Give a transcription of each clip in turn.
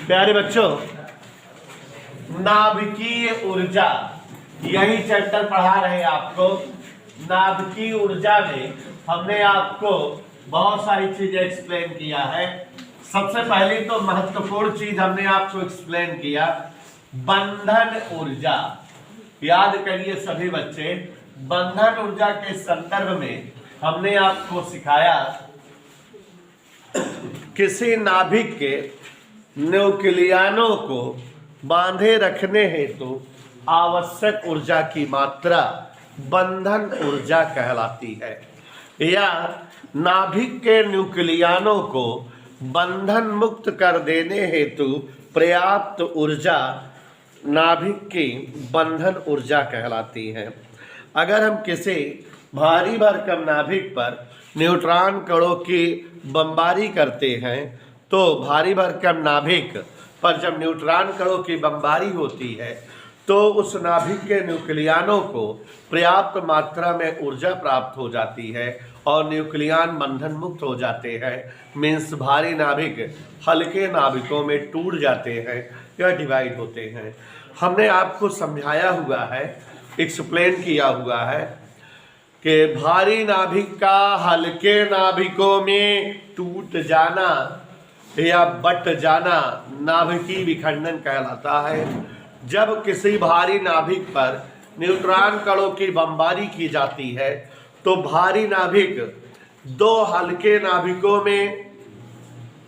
प्यारे बच्चों, नाभिकीय ऊर्जा, यही चैप्टर पढ़ा रहे हैं आपको। नाभिकीय ऊर्जा में हमने आपको बहुत सारी चीजें एक्सप्लेन किया है। सबसे पहली तो महत्वपूर्ण चीज हमने आपको एक्सप्लेन किया, बंधन ऊर्जा। याद करिए सभी बच्चे, बंधन ऊर्जा के संदर्भ में हमने आपको सिखाया किसी नाभिक के न्यूक्लियनों को बांधे रखने हेतु आवश्यक ऊर्जा की मात्रा बंधन ऊर्जा कहलाती है, या नाभिक के न्यूक्लियनों को बंधन मुक्त कर देने हेतु पर्याप्त ऊर्जा नाभिक की बंधन ऊर्जा कहलाती है। अगर हम किसी भारी भरकम नाभिक पर न्यूट्रॉन कणों की बमबारी करते हैं तो भारी भरकम नाभिक पर जब न्यूट्रॉन कणों की बमबारी होती है तो उस नाभिक के न्यूक्लियनों को पर्याप्त मात्रा में ऊर्जा प्राप्त हो जाती है और न्यूक्लियन बंधन मुक्त हो जाते हैं। मीन्स भारी नाभिक हल्के नाभिकों में टूट जाते हैं या डिवाइड होते हैं। हमने आपको समझाया हुआ है, एक्सप्लेन किया हुआ है कि भारी नाभिक का हल्के नाभिकों में टूट जाना या बट जाना नाभिकीय विखंडन कहलाता है। जब किसी भारी नाभिक पर न्यूट्रॉन कणों की बमबारी की जाती है तो भारी नाभिक दो हल्के नाभिकों में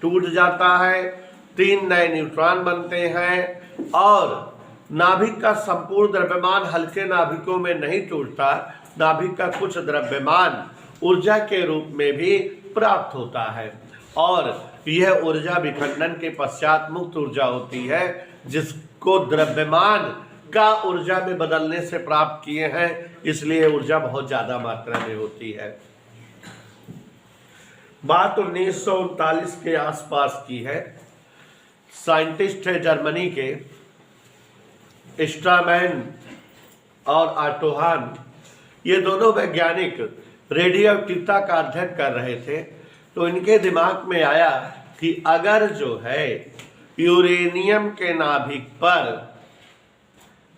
टूट जाता है, 3 नए न्यूट्रॉन बनते हैं और नाभिक का संपूर्ण द्रव्यमान हल्के नाभिकों में नहीं टूटता, नाभिक का कुछ द्रव्यमान ऊर्जा के रूप में भी प्राप्त होता है और यह ऊर्जा विखंडन के पश्चात मुक्त ऊर्जा होती है, जिसको द्रव्यमान का ऊर्जा में बदलने से प्राप्त किए हैं, इसलिए ऊर्जा बहुत ज्यादा मात्रा में होती है। बात 1939 के आसपास की है। साइंटिस्ट है जर्मनी के स्ट्रामैन और ऑटो-हान, ये दोनों वैज्ञानिक रेडियोएक्टिवता का अध्ययन कर रहे थे तो इनके दिमाग में आया कि अगर जो है यूरेनियम के नाभिक पर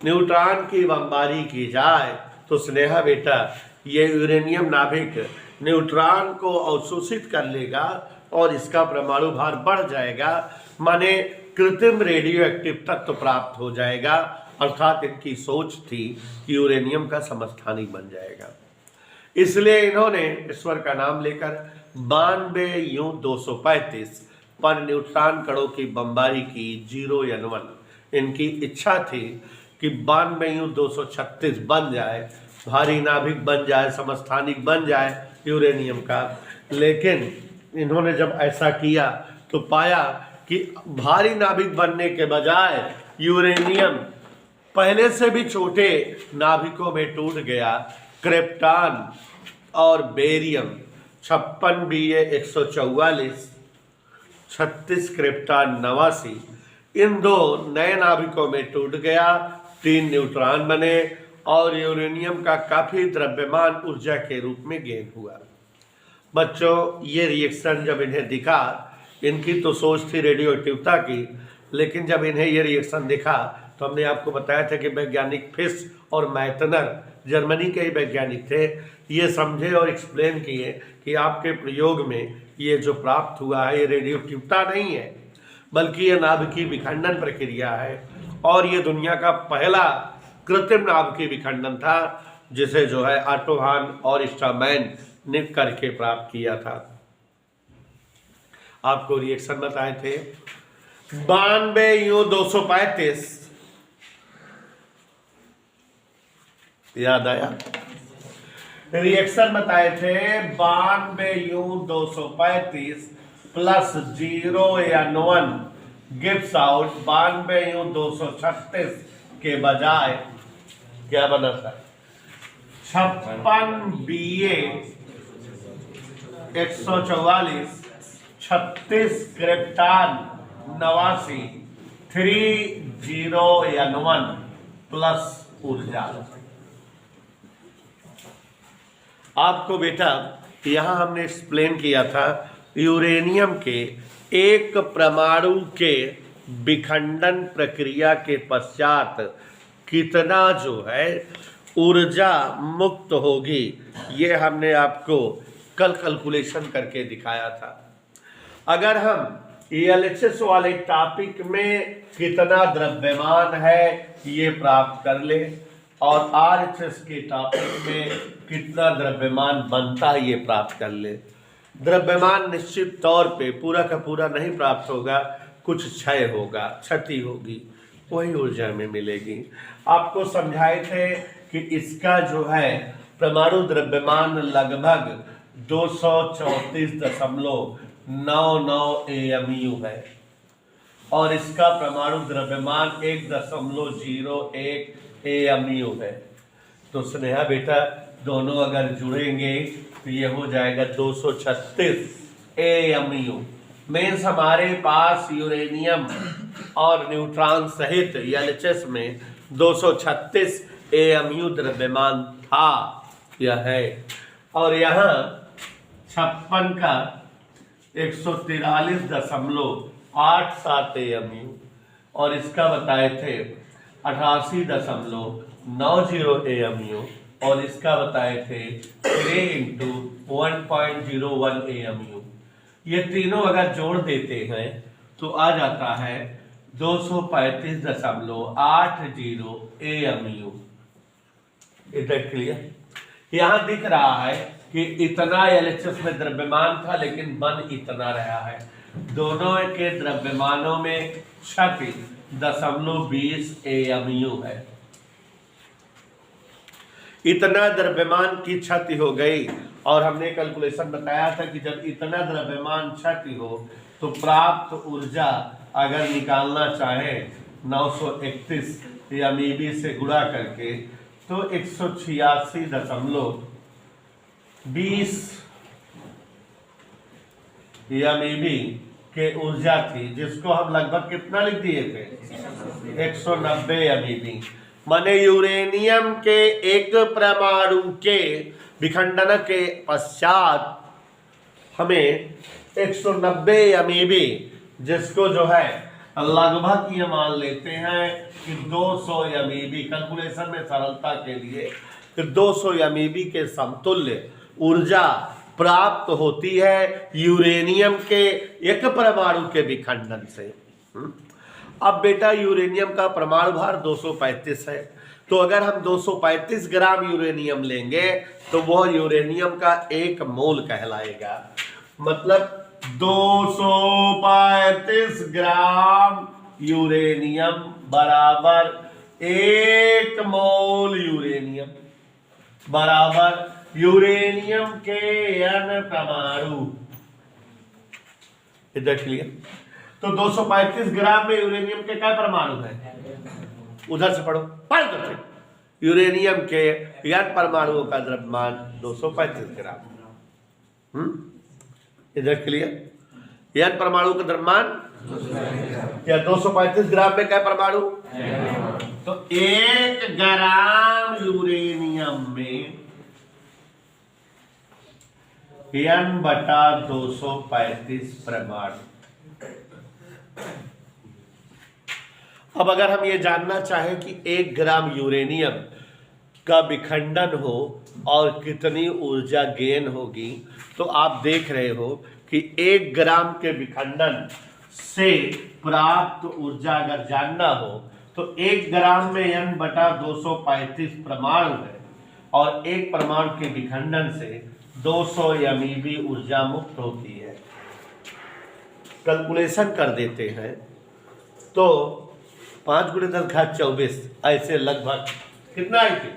न्यूट्रॉन की बमबारी की जाए तो स्नेहा बेटा ये यूरेनियम नाभिक न्यूट्रॉन को अवशोषित कर लेगा और इसका परमाणु भार बढ़ जाएगा, माने कृत्रिम रेडियोएक्टिव तत्व प्राप्त हो जाएगा। अर्थात इनकी सोच थी कि यूरेनियम का समस्थानिक बन जाएगा। इसलिए इन्होंने ईश्वर का नाम लेकर 92U-235 पर न्यूट्रॉन कणों की बमबारी की 0N1। इनकी इच्छा थी कि 92U-236 बन जाए, भारी नाभिक बन जाए, समस्थानिक बन जाए यूरेनियम का। लेकिन इन्होंने जब ऐसा किया तो पाया कि भारी नाभिक बनने के बजाय यूरेनियम पहले से भी छोटे नाभिकों में टूट गया। क्रिप्टॉन और बेरियम 56 Ba144, 36 क्रिप्टॉन 89, इन दो नए नाभिकों में टूट गया, 3 न्यूट्रॉन बने और यूरेनियम का काफी द्रव्यमान ऊर्जा के रूप में गेन हुआ। बच्चों, ये रिएक्शन जब इन्हें दिखा, इनकी तो सोच थी रेडियोएक्टिवता की, लेकिन जब इन्हें ये रिएक्शन दिखा तो हमने आपको बताया था कि वैज्ञानिक फिश और मैटनर जर्मनी के ही वैज्ञानिक थे, ये समझे और एक्सप्लेन किए कि आपके प्रयोग में ये जो प्राप्त हुआ है ये रेडियोएक्टिवता नहीं है बल्कि ये नाभिकीय विखंडन प्रक्रिया है और ये दुनिया का पहला कृत्रिम नाभिकीय विखंडन था जिसे जो है ऑटो-हान और स्ट्रामैन ने करके प्राप्त किया था। आपको रिएक्शन बताए थे 92U-235, याद आया? रिएक्शन बताए थे 92U-235 plus 0N1 gives out 92U-236 के बजाय क्या बना था 56 Ba144, 36 क्रिप्टॉन 89, 30N1 प्लस ऊर्जा। आपको बेटा यहाँ हमने एक्सप्लेन किया था यूरेनियम के एक परमाणु के विखंडन प्रक्रिया के पश्चात कितना जो है ऊर्जा मुक्त होगी, ये हमने आपको कल कैलकुलेशन करके दिखाया था। अगर हम एलएचएस वाले टॉपिक में कितना द्रव्यमान है ये प्राप्त कर ले और आरएचएस के टॉपिक में कितना द्रव्यमान बनता है ये प्राप्त कर ले। द्रव्यमान निश्चित तौर पे पूरा का पूरा नहीं प्राप्त होगा, कुछ क्षय होगा, क्षति होगी, वही ऊर्जा में मिलेगी। आपको समझाए थे कि इसका जो है परमाणु द्रव्यमान लगभग 234.99 AMU है और इसका परमाणु द्रव्यमान 1.01 AMU है। तो स्नेहा बेटा दोनों अगर जुड़ेंगे तो ये हो जाएगा 236 AMU। मीन्स हमारे पास यूरेनियम और न्यूट्रॉन सहित एलएचएस में 236 AMU द्रव्यमान था यह है, और यहाँ 56 का 143.87 AMU और इसका बताए थे 88.90 AMU और इसका बताए थे 3 × 1.01 AMU। ये तीनों अगर जोड़ देते हैं तो आ जाता है 235.80 AMU। इधर क्लियर? यहां दिख रहा है कि इतना एलएचएस में द्रव्यमान था लेकिन बन इतना रहा है। दोनों के द्रव्यमानों में क्षति 0.20 AMU है। इतना द्रव्यमान की क्षति हो गई और हमने कैलकुलेशन बताया था कि जब इतना द्रव्यमान क्षति हो तो प्राप्त ऊर्जा अगर निकालना चाहे 931 MEB से गुणा करके तो 186.20 MEB के ऊर्जा थी, जिसको हम लगभग कितना लिख दिए थे 190 MEB। माने यूरेनियम के एक परमाणु के विखंडन के पश्चात हमें 190 MEB, जिसको जो है लगभग ये मान लेते हैं कि 200 MEB, कैलकुलेशन में सरलता के लिए कि 200 MEB के समतुल्य ऊर्जा प्राप्त होती है यूरेनियम के एक परमाणु के विखंडन से। अब बेटा यूरेनियम का परमाणु भार 235 है, तो अगर हम 235 ग्राम यूरेनियम लेंगे तो वह यूरेनियम का 1 मोल कहलाएगा। मतलब 235 ग्राम यूरेनियम बराबर 1 मोल यूरेनियम बराबर यूरेनियम के n परमाणु। इधर क्लियर? तो 235 ग्राम में यूरेनियम के क्या परमाणु है? उधर से पढ़ो, पढ़ दो। यूरेनियम के n परमाणुओं का द्रव्यमान 235 ग्राम। इधर क्लियर? n परमाणु का द्रव्यमान या 235 ग्राम में क्या परमाणु? तो 1 ग्राम यूरेनियम में n/235 परमाणु। अब अगर हम ये जानना चाहें कि 1 ग्राम यूरेनियम का विखंडन हो और कितनी ऊर्जा गेन होगी, तो आप देख रहे हो कि 1 ग्राम के विखंडन से प्राप्त ऊर्जा अगर जानना हो तो 1 ग्राम में n/235 परमाणु है और 1 परमाणु के विखंडन से 200 MEB ऊर्जा मुक्त होती है। कैलकुलेशन कर देते हैं तो 5 × 10⁻²४ ऐसे लगभग कितना आई थी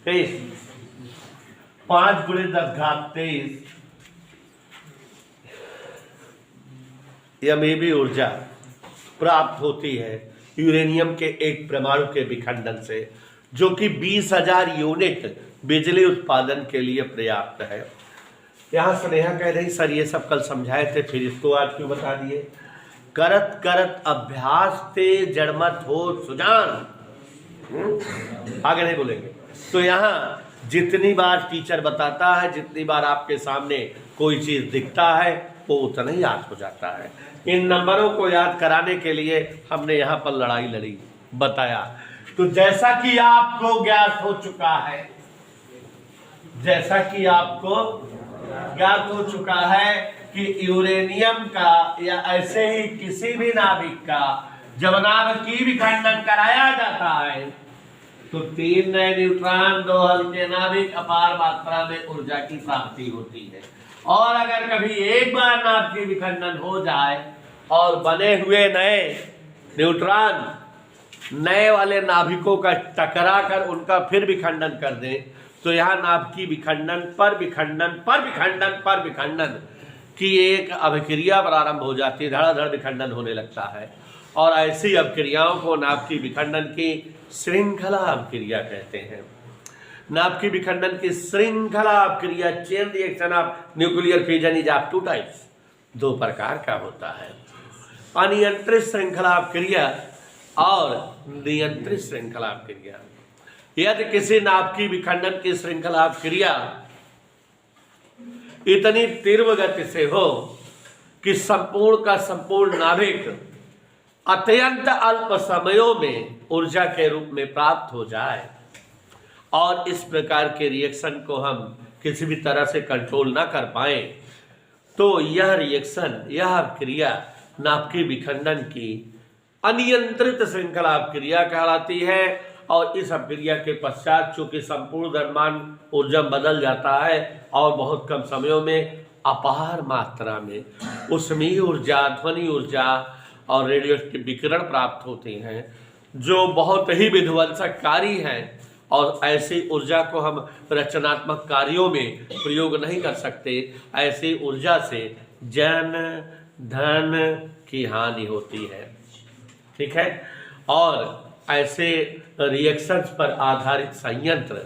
23। 5 × 10⁻23 MEB ऊर्जा प्राप्त होती है यूरेनियम के 1 परमाणु के विखंडन से, जो कि 20,000 यूनिट बिजली उत्पादन के लिए पर्याप्त है। यहाँ स्नेहा कह रही सर ये सब कल समझाए थे, फिर इसको आज क्यों बता दिए? करत करत अभ्यास ते जड़मत हो सुजान। आगे नहीं बोलेंगे। तो यहाँ जितनी बार टीचर बताता है, जितनी बार आपके सामने कोई चीज दिखता है, वो उतना ही याद हो जाता है। इन नंबरों को याद कराने के लिए हमने यहाँ पर लड़ाई लड़ी, बताया। तो जैसा कि आपको ज्ञात हो चुका है, जैसा कि आपको ज्ञात हो चुका है कि यूरेनियम का या ऐसे ही किसी भी नाभिक का जब नाभिकीय विखंडन कराया जाता है तो 3 नए न्यूट्रॉन, 2 हल्के नाभिक, अपार मात्रा में ऊर्जा की प्राप्ति होती है। और अगर कभी एक बार नाभिकीय विखंडन हो जाए और बने हुए नए न्यूट्रॉन नए वाले नाभिकों का टकरा कर उनका फिर विखंडन कर दें तो यहाँ नाभिकीय विखंडन पर विखंडन पर विखंडन पर विखंडन की एक अभिक्रिया प्रारंभ हो जाती है, धड़ाधड़ विखंडन होने लगता है। और ऐसी अभिक्रियाओं को नाभिकीय विखंडन की श्रृंखला अभिक्रिया कहते हैं। नाभिकीय विखंडन की श्रृंखला अभिक्रिया, chain reaction of nuclear fission is of 2 types, 2 प्रकार का होता है, अनियंत्रित श्रृंखला अभिक्रिया और नियंत्रित श्रृंखला अभिक्रिया। यदि किसी नाभिकीय विखंडन की श्रृंखला अभिक्रिया इतनी तीव्र गति से हो कि संपूर्ण का संपूर्ण नाभिक अत्यंत अल्प समयों में ऊर्जा के रूप में प्राप्त हो जाए और इस प्रकार के रिएक्शन को हम किसी भी तरह से कंट्रोल ना कर पाए तो यह रिएक्शन, यह अभिक्रिया नाभिकीय विखंडन की अनियंत्रित श्रृंखला अभिक्रिया कहलाती है। और इस अभिक्रिया के पश्चात चूंकि संपूर्ण द्रव्यमान ऊर्जा बदल जाता है और बहुत कम समयों में अपार मात्रा में ऊष्मीय ऊर्जा, ध्वनि ऊर्जा और रेडियोएक्टिव विकिरण प्राप्त होते हैं जो बहुत ही विध्वंसकारी हैं। और ऐसी ऊर्जा को हम रचनात्मक कार्यों में प्रयोग नहीं कर सकते। ऐसी ऊर्जा से जन धन की हानि होती है, ठीक है। और ऐसे रिएक्शंस पर आधारित संयंत्र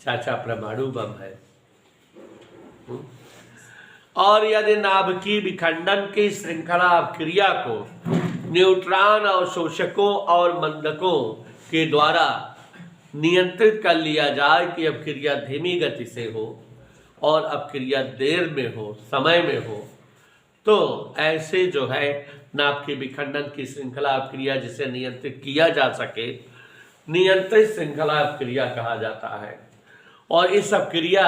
चाचा परमाणु बम है। और यदि नाभिकीय विखंडन की श्रृंखला अभिक्रिया को न्यूट्रॉन अवशोषकों और मंदकों के द्वारा नियंत्रित कर लिया जाए कि अभिक्रिया धीमी गति से हो और अभिक्रिया देर में हो, समय में हो, तो ऐसे जो है नाभिकीय विखंडन की श्रृंखला अभिक्रिया जिसे नियंत्रित किया जा सके, नियंत्रित श्रृंखला अभिक्रिया कहा जाता है। और इस अभिक्रिया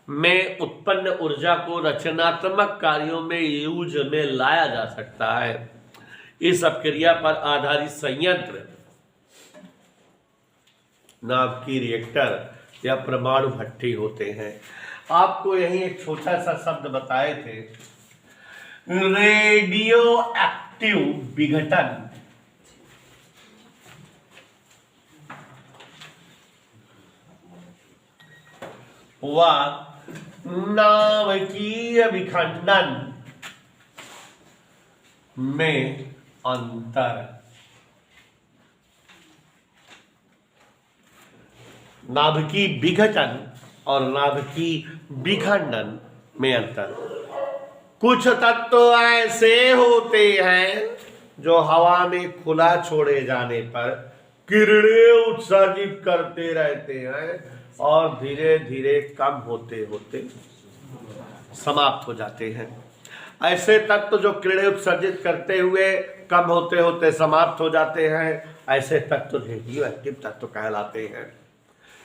में उत्पन्न ऊर्जा को रचनात्मक कार्यों में यूज में लाया जा सकता है। इस अभिक्रिया पर आधारित संयंत्र नाभिकीय रिएक्टर या परमाणु भट्ठी होते हैं। आपको यही एक छोटा सा शब्द बताए थे, रेडियो एक्टिव विघटन। व नाभिकीय विखंडन में अंतर। नाभिकीय विघटन और नाभिकीय विखंडन में अंतर। कुछ तत्व ऐसे होते हैं जो हवा में खुला छोड़े जाने पर किरणें उत्सर्जित करते रहते हैं और धीरे धीरे कम होते होते समाप्त हो जाते हैं। ऐसे तत्व जो किरणें उत्सर्जित करते हुए कम होते होते समाप्त हो जाते हैं, ऐसे तत्व रेडियो एक्टिव तत्व कहलाते हैं।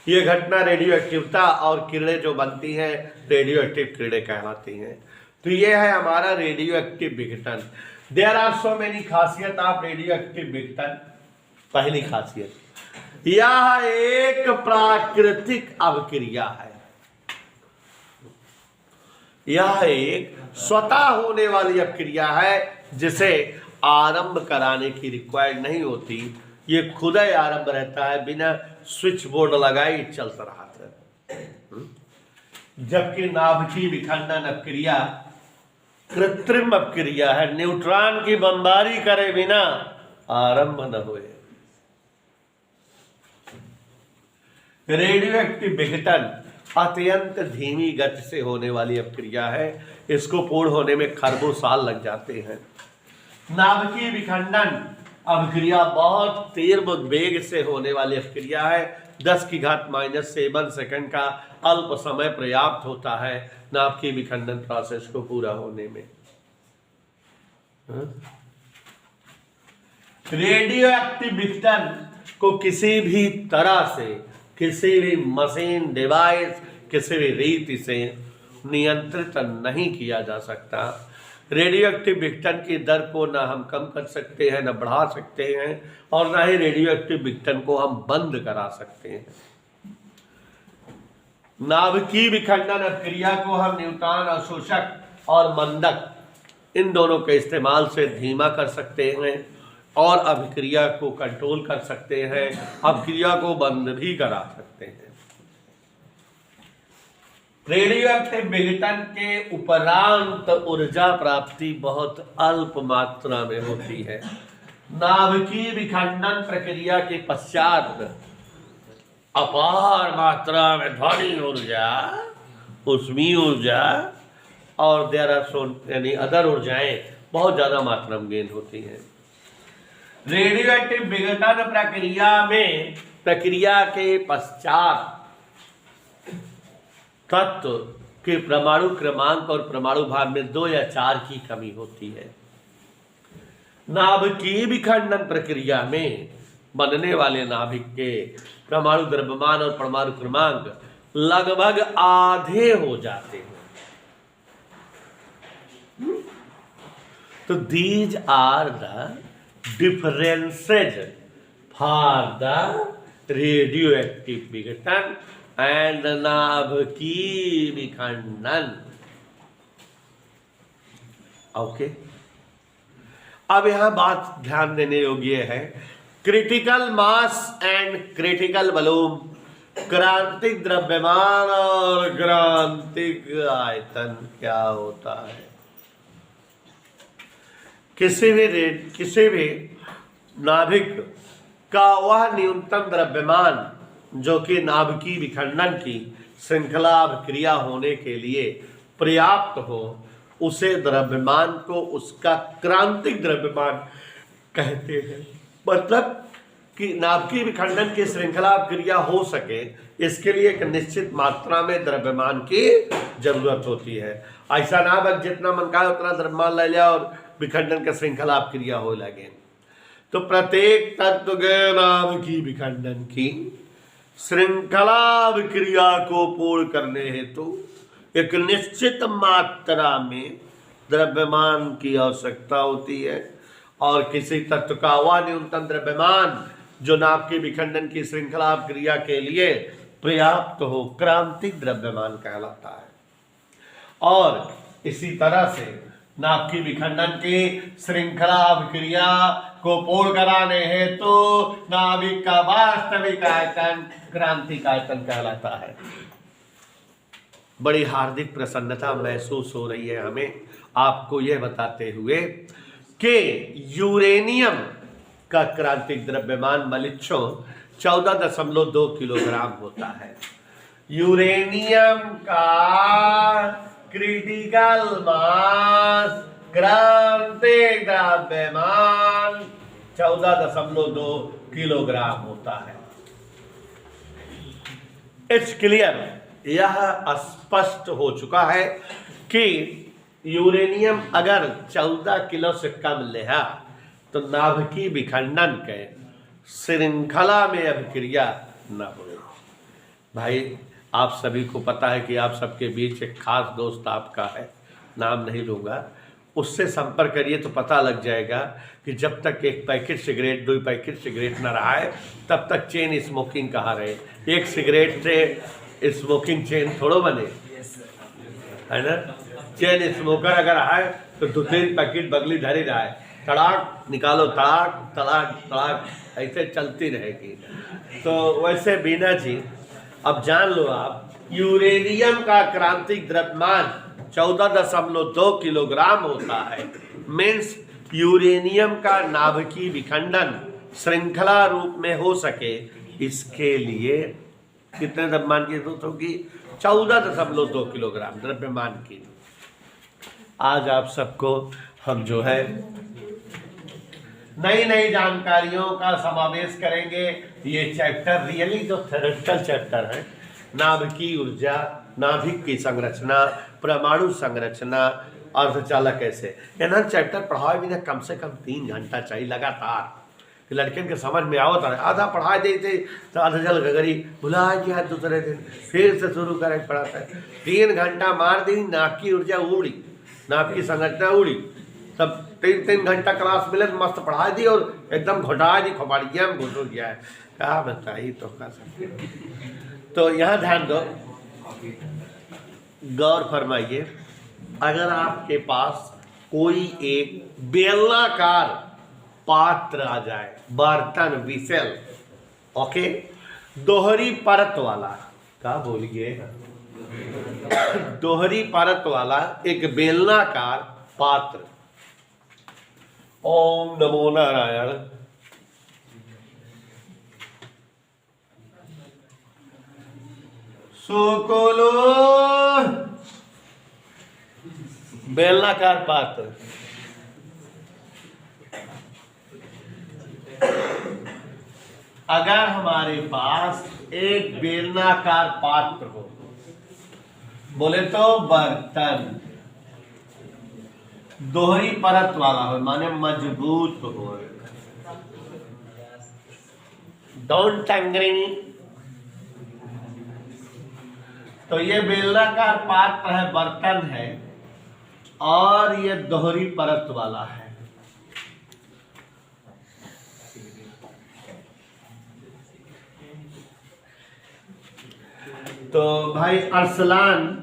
ये घटना रेडियो एक्टिवता और किरणें जो बनती हैं रेडियो एक्टिव किरणें कहलाती हैं। तो ये है हमारा रेडियो एक्टिव विघटन। देयर आर सो मेनी खासियत ऑफ रेडियो एक्टिव विघटन। पहली खासियत, यह एक प्राकृतिक अभिक्रिया है। यह एक स्वतः होने वाली अभिक्रिया है जिसे आरंभ कराने की रिक्वायर्ड नहीं होती। ये खुद ही आरंभ रहता है, बिना स्विच बोर्ड लगाए चल रहा था। जबकि नाभिकीय विखंडन अभिक्रिया कृत्रिम अभिक्रिया है, न्यूट्रॉन की बमबारी करे बिना आरंभ न होए। रेडियो एक्टिव विघटन अत्यंत धीमी गति से होने वाली अभिक्रिया है। इसको पूर्ण होने में खरबों साल लग जाते हैं। नाभिकीय विखंडन अभिक्रिया बहुत तीव्र वेग से होने वाली अभिक्रिया है। 10⁻⁻7 सेकंड का अल्प समय पर्याप्त होता है नाभिकीय विखंडन प्रोसेस को पूरा होने में। रेडियो एक्टिव विघटन को किसी भी तरह से, किसी भी मशीन, डिवाइस, किसी भी रीति से नियंत्रित नहीं किया जा सकता। रेडियो एक्टिव विघटन की दर को ना हम कम कर सकते हैं, ना बढ़ा सकते हैं, और ना ही रेडियो एक्टिव विघटन को हम बंद करा सकते हैं। नाभिकीय विखंडन क्रिया को हम न्यूट्रॉन अवशोषक और मंदक इन दोनों के इस्तेमाल से धीमा कर सकते हैं और अभिक्रिया को कंट्रोल कर सकते हैं, अभिक्रिया को बंद भी करा सकते हैं। रेडियो एक्टिव विघटन के उपरांत ऊर्जा प्राप्ति बहुत अल्प मात्रा में होती है। नाभिकीय विखंडन प्रक्रिया के पश्चात अपार मात्रा में ध्वनि ऊर्जा, ऊष्मीय ऊर्जा और यानी अदर ऊर्जाएं बहुत ज्यादा मात्रा में गेन होती हैं। रेडियो एक्टिव विघटन प्रक्रिया के पश्चात तत्व के परमाणु क्रमांक और परमाणु भार में 2 या 4 की कमी होती है। नाभिकीय विखंडन प्रक्रिया में बनने वाले नाभिक के परमाणु द्रव्यमान और परमाणु क्रमांक लगभग आधे हो जाते हैं। तो these are the differences for the radio active विघटन एंड नाभिकीय विखंडन। ओके, अब यहां बात ध्यान देने योग्य है, critical mass and critical volume, क्रांतिक द्रव्यमान और क्रांतिक आयतन क्या होता है। किसी भी नाभिक का वह न्यूनतम द्रव्यमान जो कि नाभिकीय विखंडन की श्रृंखला अभिक्रिया होने के लिए पर्याप्त हो, उसे द्रव्यमान को उसका क्रांतिक द्रव्यमान कहते हैं। मतलब कि नाभिकीय विखंडन की श्रृंखला अभिक्रिया हो सके, इसके लिए एक निश्चित मात्रा में द्रव्यमान की जरूरत होती है। ऐसा ना बस जितना मन का उतना द्रव्यमान ले लिया और विखंडन का श्रृंखला अभिक्रिया हो लगे। तो प्रत्येक तत्व के नाभिकीय विखंडन की श्रृंखला अभिक्रिया को पूर्ण करने हेतु एक निश्चित मात्रा में द्रव्यमान की आवश्यकता होती है, और किसी तत्व का वह न्यूनतम द्रव्यमान जो नाभिकीय विखंडन की श्रृंखला अभिक्रिया के लिए पर्याप्त हो, क्रांतिक द्रव्यमान कहलाता है। और इसी तरह से नाभिकीय विखंडन की श्रृंखला अभिक्रिया को पूर्ण कराने हेतु नाभिक का वास्तविक आयतन क्रांतिक आयतन कहलाता है। बड़ी हार्दिक प्रसन्नता महसूस हो रही है हमें आपको यह बताते हुए कि यूरेनियम का क्रांतिक द्रव्यमान मलिच्छो 14.2 किलोग्राम होता है। यूरेनियम का क्रिटिकल मास क्रांतिक द्रव्यमान 14.2 किलोग्राम होता है। इट्स क्लियर, यह स्पष्ट हो चुका है कि यूरेनियम अगर 14 किलो से कम लेहा तो नाभिकीय विखंडन के श्रृंखला में अभिक्रिया न हो। भाई आप सभी को पता है कि आप सबके बीच एक खास दोस्त आपका है, नाम नहीं लूँगा, उससे संपर्क करिए तो पता लग जाएगा कि जब तक एक पैकेट सिगरेट 2 पैकेट सिगरेट न रहा है तब तक चेन स्मोकिंग कहाँ रहे। एक सिगरेट से स्मोकिंग चेन थोड़ो बने, है ना। चेन स्मोकर अगर है तो 2-3 पैकेट बगली धरी रहा है, तड़ाक निकालो, तड़ाक तड़ाक तड़ाक ऐसे चलती रहेगी। तो वैसे बीना जी अब जान लो आप, यूरेनियम का क्रांतिक द्रव्यमान 14.2 किलोग्राम होता है। मीन्स यूरेनियम का नाभिकीय विखंडन श्रृंखला रूप में हो सके, इसके लिए कितने द्रव्यमान की जरूरत होगी? 14.2 किलोग्राम द्रव्यमान की। आज आप सबको हम जो है नई नई जानकारियों का समावेश करेंगे। ये चैप्टर रियली जो थ्योरेटिकल चैप्टर है, नाभिकीय ऊर्जा, नाभिक की संरचना, परमाणु संरचना, अर्धचालक कैसे। एना चैप्टर पढ़ाए भी ना कम से कम 3 घंटा चाहिए लगातार कि लड़कियन के समझ में आवत रहे। आधा पढ़ा देते तो अर्धचालक गरी भुला गया, दूसरे दिन फिर से शुरू करें पढ़ाता है। 3 घंटा मार दी, नाक की ऊर्जा उड़ी, नाक की संरचना उड़ी। तब 3 घंटा क्लास मिले तो मस्त पढ़ा दी और एकदम घोटा दी, खोपड़िया में घुस गया है। क्या बताइए तो कर सकते। तो यहाँ ध्यान दो, गौर फरमाइए, अगर आपके पास कोई एक बेलनाकार पात्र आ जाए, बर्तन, विसेल, ओके, दोहरी परत वाला, क्या बोलिए, दोहरी परत वाला एक बेलनाकार पात्र। ओम नमो नारायण। सुकुलो बेलनाकार पात्र, अगर हमारे पास एक बेलनाकार पात्र हो, बोले तो बर्तन दोहरी परत वाला हो, माने मजबूत हो, डोंट एंग्री। तो ये बेलनाकार पात्र है, बर्तन है, और ये दोहरी परत वाला है। तो भाई अरसलान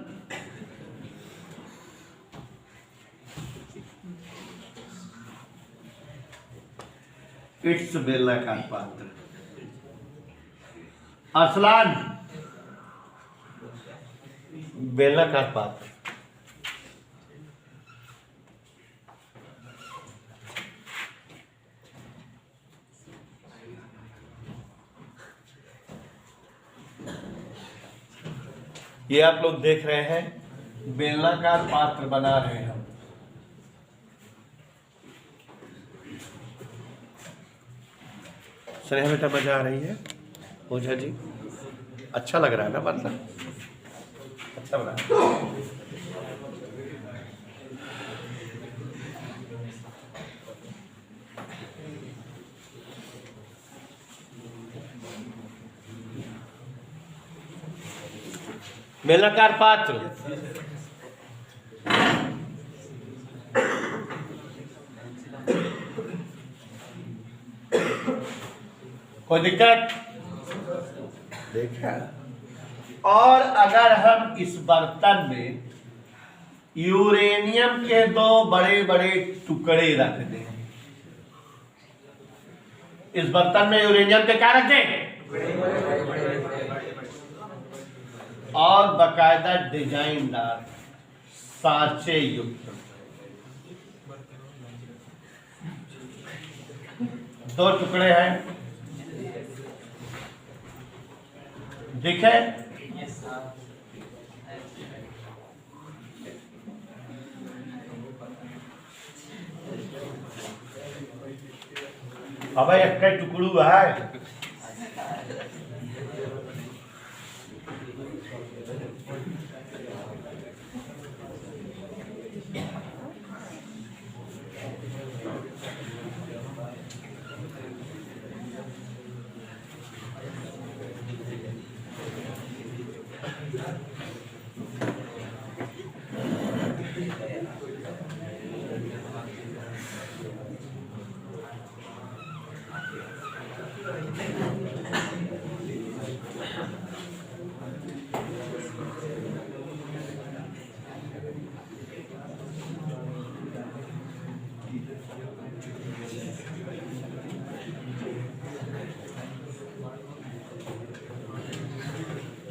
इट्स बेलनाकार पात्र। अरसलान बेलनाकार पात्र। ये आप लोग देख रहे हैं, बेलनाकार पात्र बना रहे हैं हम। स्नेहा बेटा मजा आ रही है? ओझा जी अच्छा लग रहा है ना, मतलब अच्छा बना है। बेलनाकार पात्र, कोई दिक्कत? देखा। और अगर हम इस बर्तन में यूरेनियम के 2 बड़े बड़े टुकड़े रख दें, इस बर्तन में यूरेनियम के क्या रख दें, और बकायदा डिजाइनदार सांचे युक्त 2 टुकड़े हैं, दिखे? अब एक टुकड़ू है,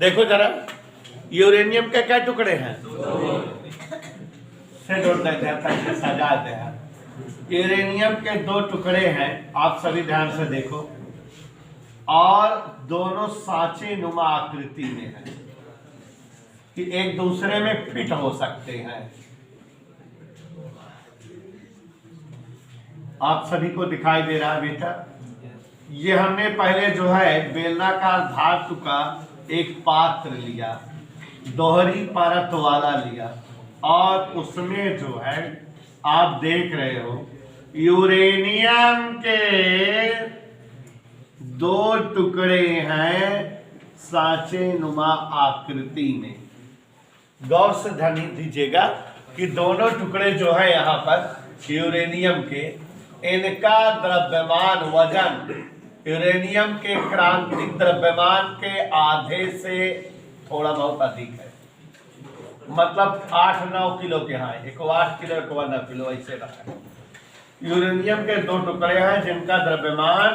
देखो जरा, यूरेनियम के क्या टुकड़े हैं, सजा दे। यूरेनियम के 2 टुकड़े हैं, आप सभी ध्यान से देखो, और दोनों सांचे नुमा आकृति में है कि एक दूसरे में फिट हो सकते हैं। आप सभी को दिखाई दे रहा है बेटा? ये हमने पहले जो है बेलनाकार धातु का एक पात्र लिया, दोहरी परत वाला लिया, और उसमें जो है आप देख रहे हो यूरेनियम के 2 टुकड़े हैं सांचे नुमा आकृति में। गौर से ध्यान दीजिएगा कि दोनों टुकड़े जो है यहाँ पर यूरेनियम के, इनका द्रव्यमान वजन यूरेनियम के क्रांतिक द्रव्यमान के आधे से थोड़ा बहुत अधिक है। मतलब 8-9 किलो के, हाँ, एक 8 किलो एक 9 किलो ऐसे रहा है। यूरेनियम के 2 टुकड़े हैं जिनका द्रव्यमान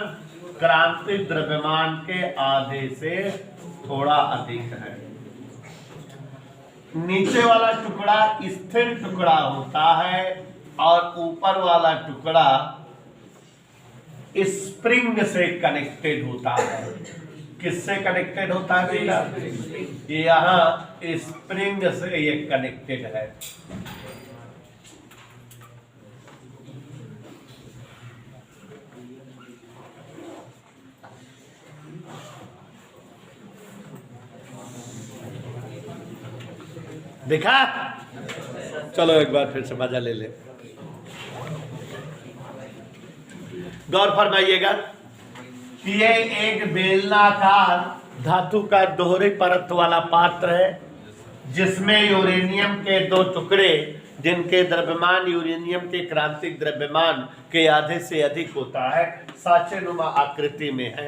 क्रांतिक द्रव्यमान के आधे से थोड़ा अधिक है। नीचे वाला टुकड़ा स्थिर टुकड़ा होता है और ऊपर वाला टुकड़ा स्प्रिंग से कनेक्टेड होता है। किससे कनेक्टेड होता है बेटा? यहाँ स्प्रिंग से ये कनेक्टेड है। देखा? चलो एक बार फिर से मजा ले ले। गौर फरमाइएगा कि ये एक बेलनाकार धातु का दोहरी परत वाला पात्र है जिसमें यूरेनियम के 2 टुकड़े जिनके द्रव्यमान यूरेनियम के क्रांतिक द्रव्यमान के आधे से अधिक होता है, सांचे नुमा आकृति में है।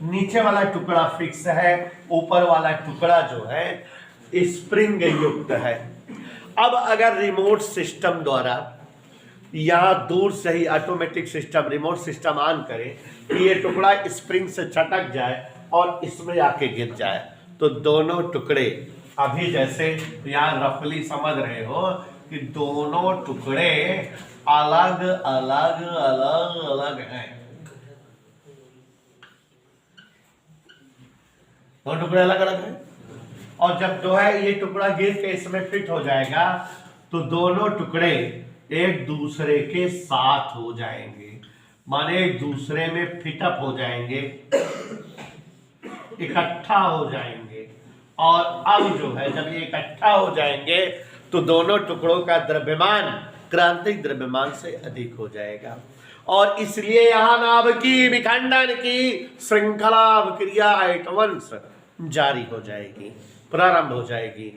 नीचे वाला टुकड़ा फिक्स है, ऊपर वाला टुकड़ा जो है स्प्रिंग युक्त है। अब अगर रिमोट सिस्टम द्वारा यहाँ दूर से ही automatic system remote system on करे कि ये टुकड़ा स्प्रिंग से छटक जाए और इसमें आके गिर जाए, तो दोनों टुकड़े अभी जैसे यहाँ रफली समझ रहे हो कि दोनों टुकड़े अलग अलग अलग अलग हैं। दोनों टुकड़े अलग अलग हैं और जब जो है ये टुकड़ा गिर के इसमें फिट हो जाएगा तो दोनों टुकड़े एक दूसरे के साथ हो जाएंगे, माने एक दूसरे में फिटअप हो जाएंगे, इकट्ठा हो जाएंगे। और अब जो है जब ये इकट्ठा हो जाएंगे तो दोनों टुकड़ों का द्रव्यमान क्रांतिक द्रव्यमान से अधिक हो जाएगा और इसलिए यहाँ नाभिकीय विखंडन की श्रृंखला अभिक्रिया एटवंस जारी हो जाएगी, प्रारंभ हो जाएगी।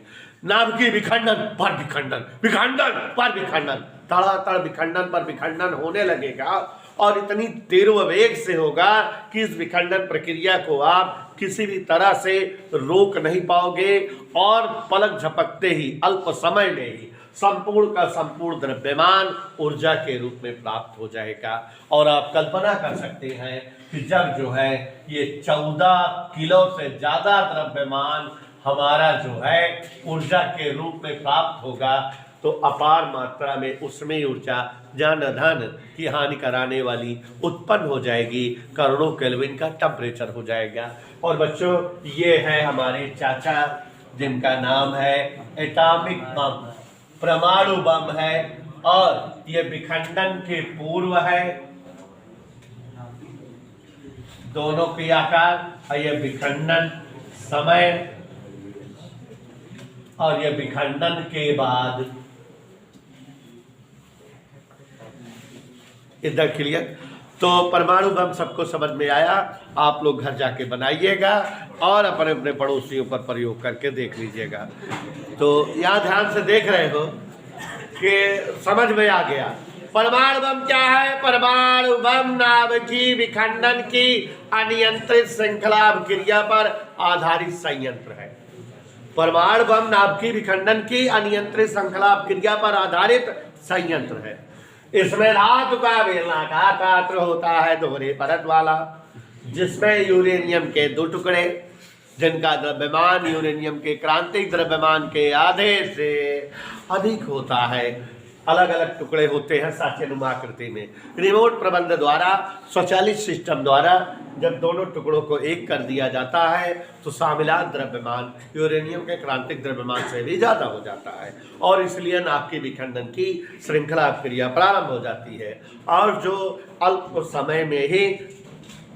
नाभिकीय विखंडन पर विखंडन, विखंडन पर विखंडन, तड़ातड़ विखंडन पर विखंडन होने लगेगा और इतनी तीव्र वेग से होगा कि इस विखंडन प्रक्रिया को आप किसी भी तरह से रोक नहीं पाओगे और पलक झपकते ही अल्प समय में ही संपूर्ण का संपूर्ण द्रव्यमान ऊर्जा के रूप में प्राप्त हो जाएगा। और आप कल्पना कर सकते हैं कि जब जो है ये 14 किलो से ज्यादा द्रव्यमान हमारा जो है ऊर्जा के रूप में प्राप्त होगा तो अपार मात्रा में उसमें ऊर्जा जान धन की हानि कराने वाली उत्पन्न हो जाएगी, करोड़ों केल्विन का टेम्परेचर हो जाएगा। और बच्चों ये है हमारे चाचा जिनका नाम है एटॉमिक बम, परमाणु बम है और ये विखंडन के पूर्व है, दोनों के आकार और ये विखंडन समय और ये विखंडन के बाद। इधर क्लियर? तो परमाणु बम सबको समझ में आया? आप लोग घर जाके बनाइएगा और अपने अपने पड़ोसियों पर प्रयोग करके देख लीजिएगा। तो यहाँ ध्यान से देख रहे हो कि समझ में आ गया। परमाणु बम क्या है? परमाणु बम नाभिकीय विखंडन की अनियंत्रित श्रृंखला अभिक्रिया पर आधारित संयंत्र है। परमाणु बम नाभिकीय विखंडन की अनियंत्रित श्रृंखला अभिक्रिया पर आधारित संयंत्र है। इसमें धातु का बेलनाकार पात्र होता है दोहरे परत वाला, जिसमें यूरेनियम के 2 टुकड़े जिनका द्रव्यमान यूरेनियम के क्रांतिक द्रव्यमान के आधे से अधिक होता है, अलग अलग टुकड़े होते हैं सांचेनुमा आकृति में। रिमोट प्रबंध द्वारा स्वचालित सिस्टम द्वारा जब दोनों टुकड़ों को एक कर दिया जाता है तो शामिलात द्रव्यमान यूरेनियम के क्रांतिक द्रव्यमान से भी ज्यादा हो जाता है और इसलिए नाभिकीय विखंडन की श्रृंखला अभिक्रिया प्रारंभ हो जाती है और जो अल्प समय में ही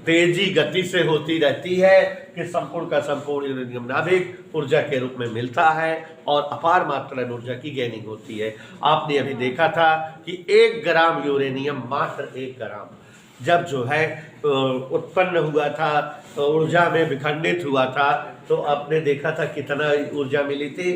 तेजी गति से होती रहती है, कि संपूर्ण का संपूर्ण यूरेनियम नाभिक ऊर्जा के रूप में मिलता है और अपार मात्रा में ऊर्जा की गेनिंग होती है। आपने अभी देखा था कि 1 ग्राम यूरेनियम, मात्र 1 ग्राम जब जो है उत्पन्न हुआ था, ऊर्जा में विखंडित हुआ था, तो आपने देखा था कितना ऊर्जा मिली थी,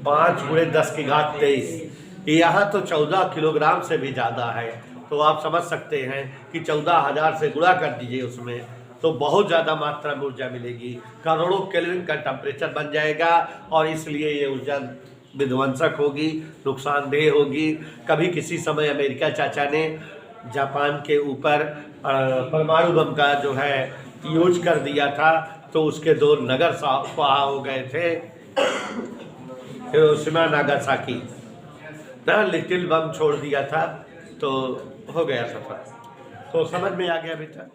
5 × 10⁻23। यहाँ तो 14 किलोग्राम से भी ज़्यादा है। तो आप समझ सकते हैं कि 14,000 से गुणा कर दीजिए उसमें, तो बहुत ज़्यादा मात्रा में ऊर्जा मिलेगी। करोड़ों केल्विन का टेम्परेचर बन जाएगा और इसलिए ये ऊर्जा विध्वंसक होगी, नुकसानदेह होगी। कभी किसी समय अमेरिका चाचा ने जापान के ऊपर परमाणु बम का जो है यूज कर दिया था, तो उसके 2 नगर स्वाहा हो गए थे, हिरोशिमा नागासाकी ना, लिटिल बम छोड़ दिया था तो हो गया सफर। तो समझ में आ गया बेटा।